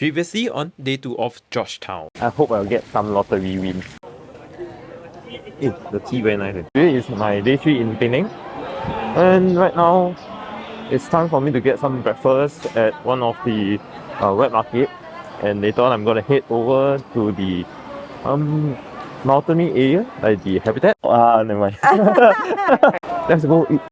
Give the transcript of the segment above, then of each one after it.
Previously on day 2 of Georgetown. I hope I'll get some lottery wins. The tea very nice. Today is my day 3 in Penang, and right now it's time for me to get some breakfast at one of the wet market, and later on I'm gonna head over to the mountainy area, like the habitat. Never mind. Let's go eat.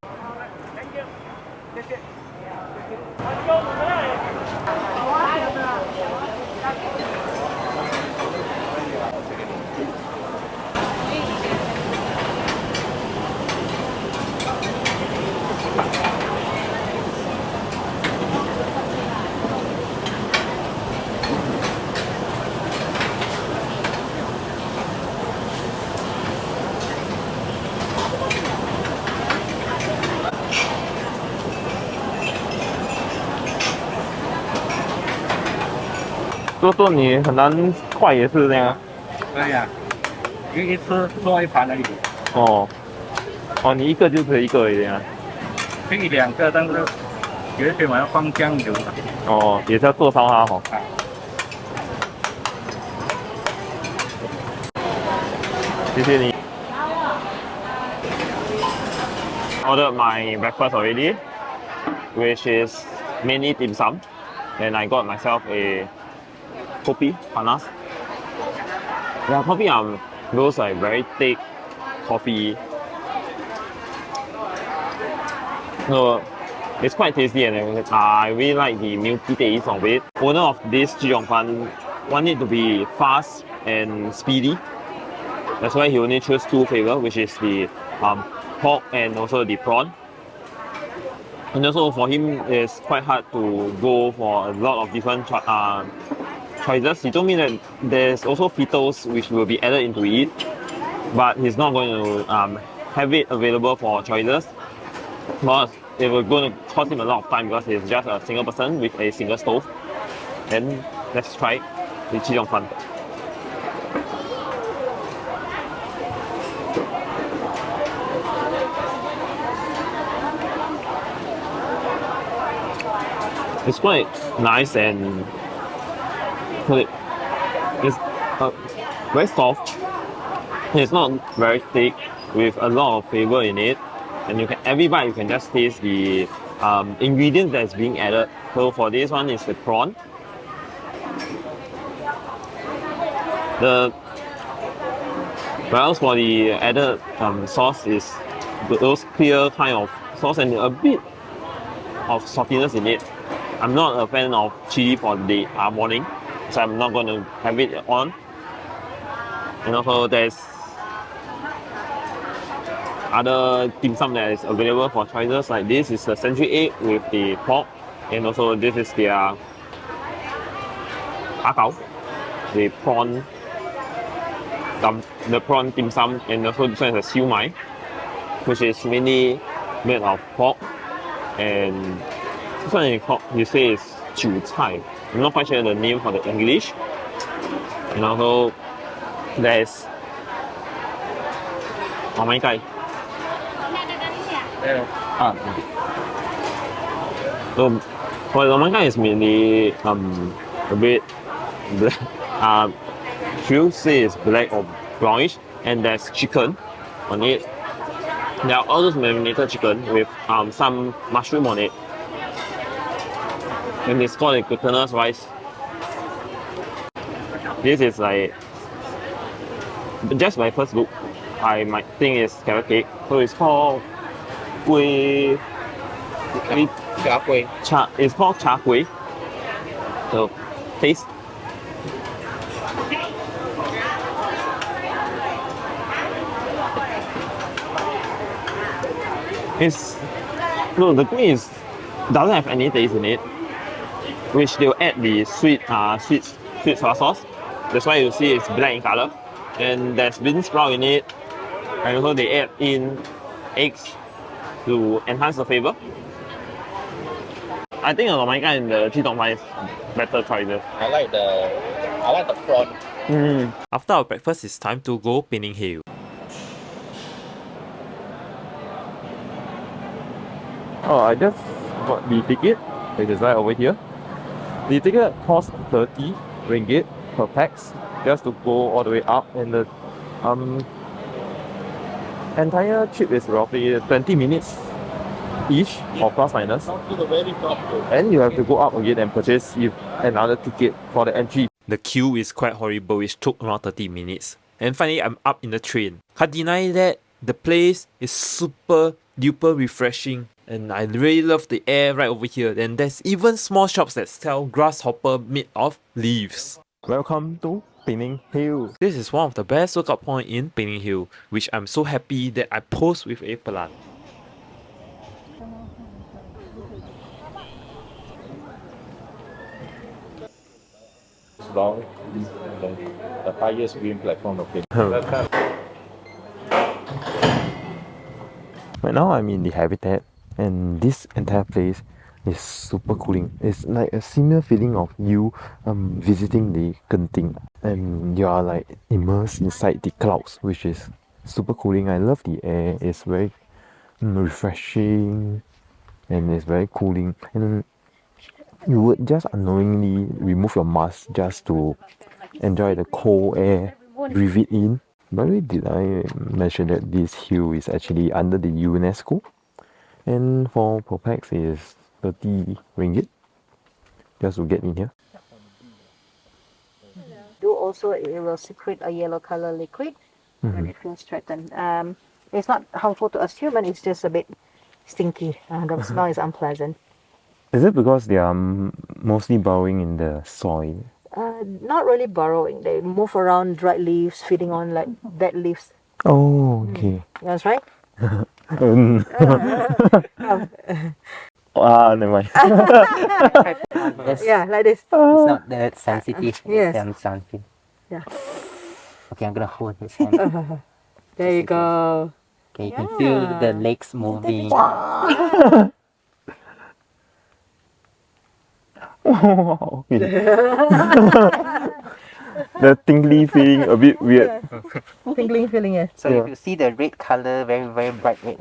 做你很难快也是这样。对呀，一次做一盘而已，哦，你一个就可以一个而已啊。可以两个，但是有一些我要放酱油的。哦，也是要做烧它哦。啊，谢谢你。Ordered my breakfast already, which is mainly dim sum, and I got myself a kopi panas. Yeah, coffee those like very thick coffee. So it's quite tasty, and I really like the milky taste of it. Owner of this georgetown want it to be fast and speedy. That's why he only chose 2 flavors, which is the pork and also the prawn. And also for him, it's quite hard to go for a lot of different choices. He told me that there's also fetals which will be added into it, but he's not going to have it available for choices, because it will going to cost him a lot of time because he's just a single person with a single stove. Then let's try the georgetown. It's quite nice and it's very soft. It's not very thick with a lot of flavor in it, and every bite you can just taste the ingredients that's being added. So for this one is the prawn. Whereas for the added sauce is those clear kind of sauce and a bit of saltiness in it. I'm not a fan of chili for the morning, so I'm not going to have it on. And also there's other dim sum that is available for choices, like this is the century egg with the pork, and also this is their akao, the prawn dim sum, and also this one is a siu mai, which is mainly made of pork, and this one you say is 韭菜. I'm not quite sure the name for the English. And also there's my guy. So for the manga is mainly a bit black. Few say it's black or brownish, and there's chicken on it. There are all those marinated chicken with some mushroom on it. And it's called a glutinous rice. This is like just my first look. I might think it's carrot cake. So it's called kueh. It's called cha kueh. So taste. The kueh doesn't have any taste in it, which they'll add the sweet soy sauce. That's why you see it's black in color, and there's bean sprout in it, and also they add in eggs to enhance the flavor. I think the Manga and the georgetown is better choices. I like the prawn. After our breakfast, it's time to go Penang Hill. Oh, I just got the ticket, which is right over here. The ticket costs 30 ringgit per pax just to go all the way up, and the entire trip is roughly 20 minutes each or plus minus. And you have to go up again and purchase another ticket for the entry. The queue is quite horrible, which took around 30 minutes. And finally, I'm up in the train. Can't deny that the place is super duper refreshing. And I really love the air right over here. And there's even small shops that sell grasshopper made of leaves. Welcome to Penang Hill. This is one of the best workout points in Penang Hill, which I'm so happy that I post with a plant. Long, the highest green platform of Penang. Right now I'm in the habitat, and this entire place is super cooling. It's like a similar feeling of you visiting the Genting, and you are like immersed inside the clouds, which is super cooling. I love the air. It's very refreshing, and it's very cooling. And you would just unknowingly remove your mask just to enjoy the cold air, breathe it in. By the way, did I mention that this hill is actually under the UNESCO? And for per pax is 30 ringgit just to get in here. Do also it will secrete a yellow color liquid when it feels threatened. It's not harmful to us human, it's just a bit stinky. The smell is unpleasant. Is it because they are mostly burrowing in the soil? Not really burrowing. They move around dried leaves, feeding on like dead leaves. Oh, okay. That's right. Never mind. Yeah, like this. It's not that sensitive. Yes. It's something. Yeah. Okay, I'm gonna hold his hand. There you go. Okay, you can feel the legs moving. Okay. The tingly feeling a bit weird. Tingling feeling, yeah. So if you see the red color, very very bright red.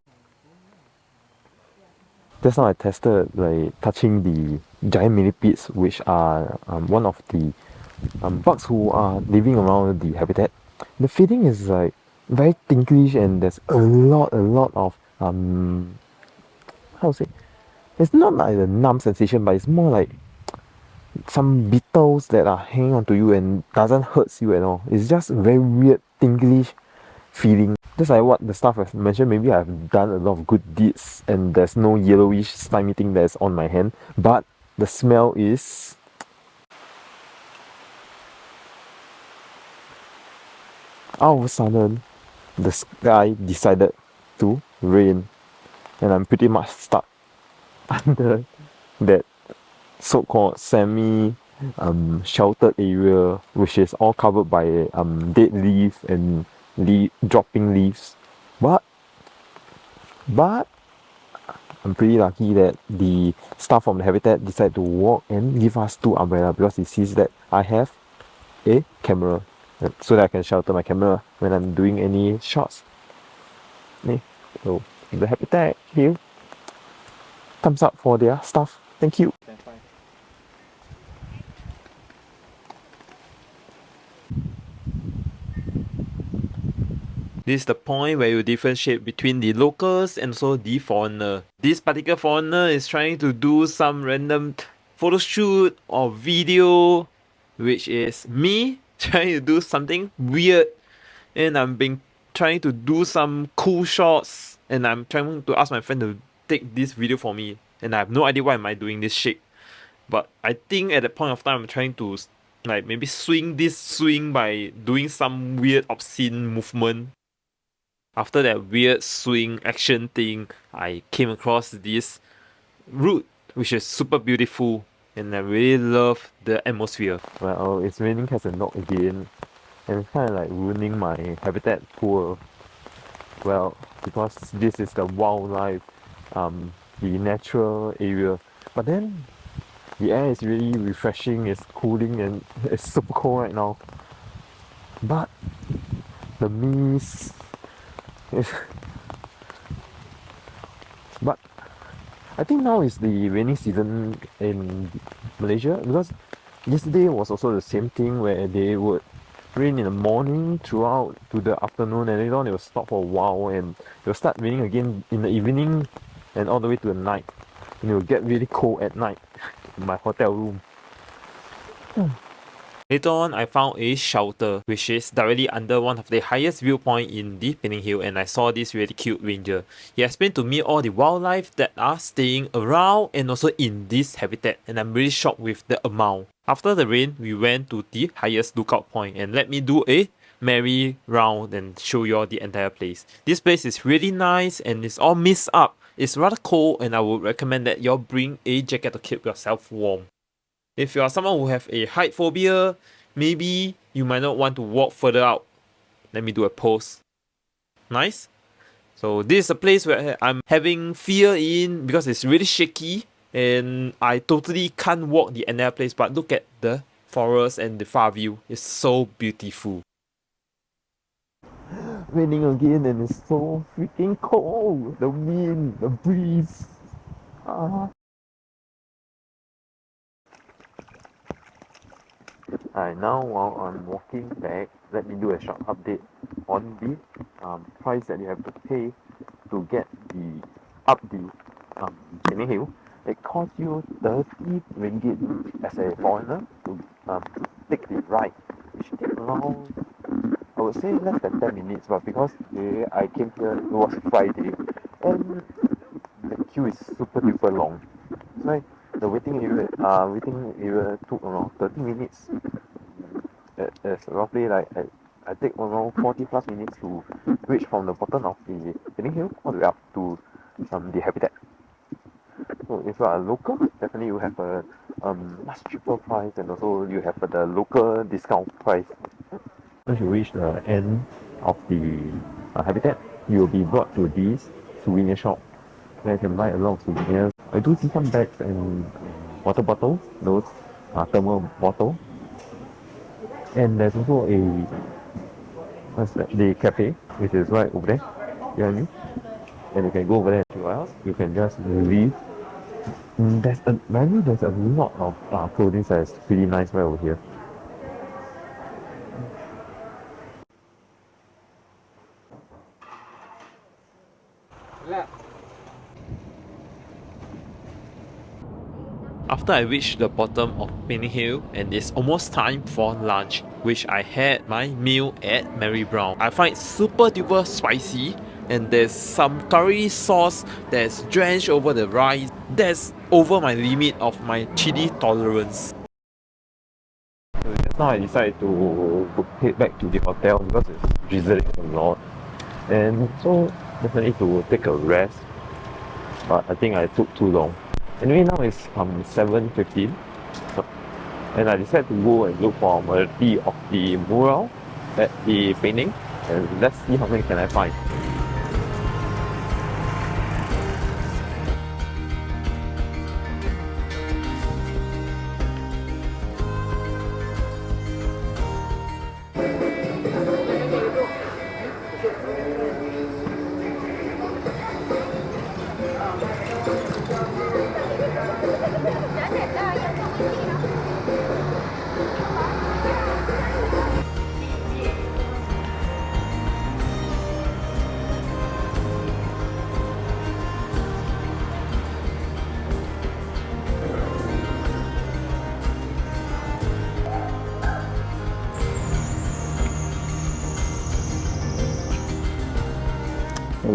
Just now I tested like touching the giant millipedes, which are one of the bugs who are living around the habitat. The feeling is like very tinklish, and there's a lot of how to say? It's not like a numb sensation, but it's more like some beetles that are hanging onto you and doesn't hurt you at all. It's just a very weird tinklish feeling. Just like what the staff has mentioned, maybe I've done a lot of good deeds and there's no yellowish slimy thing that's on my hand, but the smell is all of a sudden the sky decided to rain, and I'm pretty much stuck under that so-called semi sheltered area, which is all covered by dead leaves and dropping leaves. But I'm pretty lucky that the staff from the habitat decided to walk and give us 2 umbrellas because he sees that I have a camera, so that I can shelter my camera when I'm doing any shots. So the habitat here, thumbs up for their staff. Thank you. This is the point where you differentiate between the locals and also the foreigner. This particular foreigner is trying to do some random photo shoot or video, which is me trying to do something weird, and I'm trying to do some cool shots, and I'm trying to ask my friend to take this video for me, and I have no idea why am I doing this shit. But I think at that point of time I'm trying to like maybe swing by doing some weird obscene movement. After that weird swing action thing, I came across this route, which is super beautiful, and I really love the atmosphere. Well, it's raining cats and dog again, and it's kind of like ruining my habitat tour. Well, because this is the wildlife, the natural area, but then the air is really refreshing, it's cooling, and it's super cold right now. But the mist is but I think now is the rainy season in Malaysia, because yesterday was also the same thing where they would rain in the morning throughout to the afternoon, and later on it will stop for a while, and it will start raining again in the evening and all the way to the night, and it will get really cold at night in my hotel room. Later on, I found a shelter which is directly under one of the highest viewpoint in the Penang Hill, and I saw this really cute ranger. He explained to me all the wildlife that are staying around and also in this habitat, and I'm really shocked with the amount. After the rain, we went to the highest lookout point and let me do a merry round and show you all the entire place. This place is really nice and it's all mist up. It's rather cold, and I would recommend that you all bring a jacket to keep yourself warm. If you are someone who have a height phobia, maybe you might not want to walk further out. Let me do a pose. Nice. So this is a place where I'm having fear in because it's really shaky and I totally can't walk the entire place, but look at the forest and the far view. It's so beautiful. Raining again, and it's so freaking cold. The wind, the breeze. Alright, now while I'm walking back, let me do a short update on the price that you have to pay to get up the Penang Hill. It costs you 30 ringgit as a foreigner to take the ride, which takes around, I would say, less than 10 minutes, but because I came here, it was Friday, and the queue is super duper long. So the waiting area took around 30 minutes. It's roughly like I take around 40 plus minutes to reach from the bottom of the Penang Hill all the way up to the habitat. So if you are a local, definitely you have a much cheaper price, and also you have the local discount price. Once you reach the end of the habitat, you will be brought to this souvenir shop where you can buy a lot of souvenirs. I do see some bags and water bottles, those thermal bottles. And there's also the cafe, which is right over there, behind me. And you can go over there. Or else you can just leave. There's a lot of clothing that's pretty nice right over here. After I reached the bottom of Penang Hill and it's almost time for lunch, which I had my meal at Mary Brown. I find it super duper spicy, and there's some curry sauce that's drenched over the rice. That's over my limit of my chili tolerance. So just now I decided to head back to the hotel because it's drizzling a lot, and so definitely to take a rest, but I think I took too long. Anyway, now it's 7:15, and I decided to go and look for a variety of the mural at the Penang, and let's see how many can I find.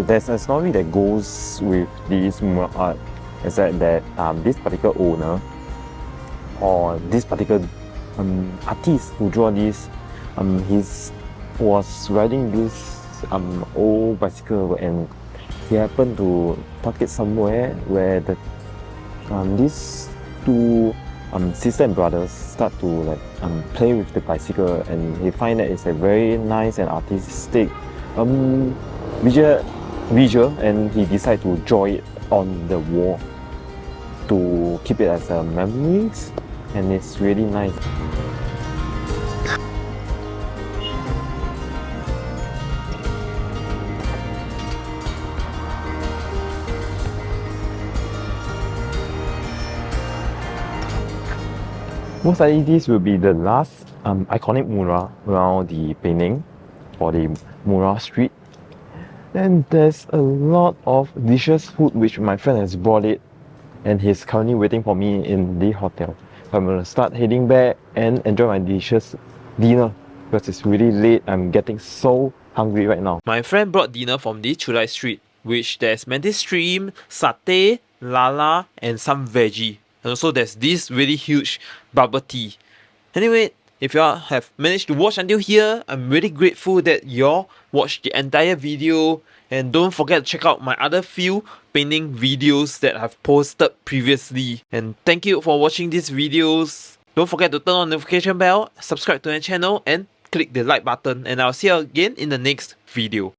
There's a story that goes with this mural art, is that this particular owner or this particular artist who drew this, he was riding this old bicycle, and he happened to park it somewhere where these two sister and brothers start to play with the bicycle, and he find that it's a very nice and artistic visual, and he decided to draw it on the wall to keep it as a memories, and it's really nice. Most likely this will be the last iconic mural around the Penang for the mural street. And there's a lot of delicious food which my friend has brought it, and he's currently waiting for me in the hotel. So I'm gonna start heading back and enjoy my delicious dinner because it's really late. I'm getting so hungry right now. My friend brought dinner from the Chulai street, which there's mantis shrimp, satay, lala, and some veggie. And also there's this really huge bubble tea. Anyway, if y'all have managed to watch until here, I'm really grateful that y'all watched the entire video. And don't forget to check out my other few painting videos that I've posted previously. And thank you for watching these videos. Don't forget to turn on the notification bell, subscribe to my channel, and click the like button. And I'll see you again in the next video.